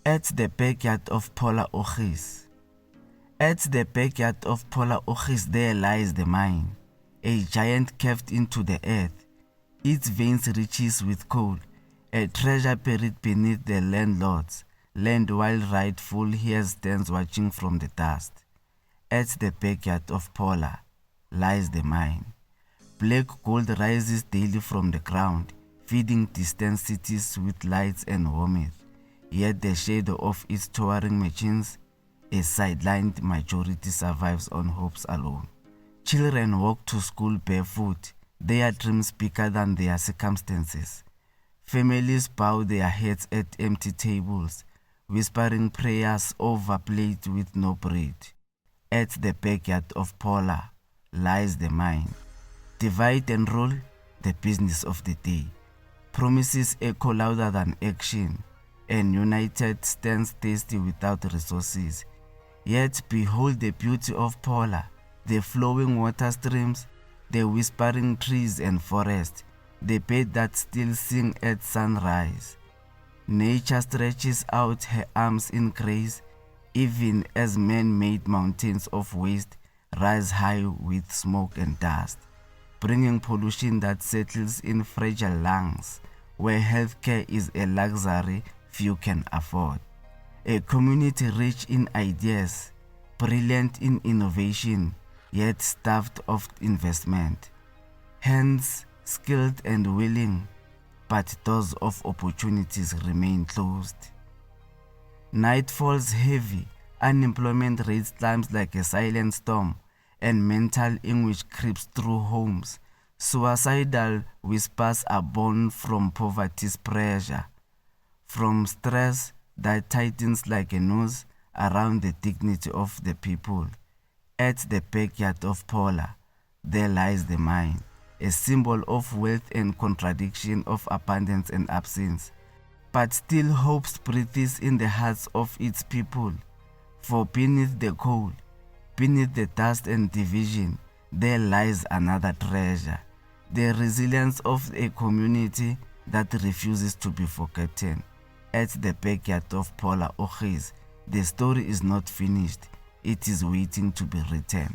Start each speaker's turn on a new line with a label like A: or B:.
A: At the backyard of Paula Ogies. At the backyard of Paula Ogies there lies the mine, a giant carved into the earth, its veins riches with coal, a treasure buried beneath the landlord's land while rightful here stands watching from the dust. At the backyard of Paula lies the mine. Black gold rises daily from the ground, feeding distant cities with lights and warmth. Yet the shadow of its towering machines, a sidelined majority survives on hopes alone. Children walk to school barefoot, their dreams bigger than their circumstances. Families bow their heads at empty tables, whispering prayers over plates with no bread. At the backyard of Paula lies the mine. Divide and rule, the business of the day. Promises echo louder than action, and united stands thirsty without resources. Yet behold the beauty of Paula, the flowing water streams, the whispering trees and forest, the birds that still sing at sunrise. Nature stretches out her arms in grace, even as man-made mountains of waste rise high with smoke and dust, bringing pollution that settles in fragile lungs, where healthcare is a luxury few can afford. A community rich in ideas, brilliant in innovation, yet starved of investment. Hands skilled and willing, but doors of opportunities remain closed. Night falls heavy, unemployment rates climbs like a silent storm, and mental anguish creeps through homes. Suicidal whispers are born from poverty's pressure, from stress that tightens like a noose around the dignity of the people. At the backyard of Paula, there lies the mine, a symbol of wealth and contradiction, of abundance and absence. But still hope breathes in the hearts of its people. For beneath the coal, beneath the dust and division, there lies another treasure, the resilience of a community that refuses to be forgotten. At the backyard of Paula Ogies, the story is not finished, it is waiting to be written.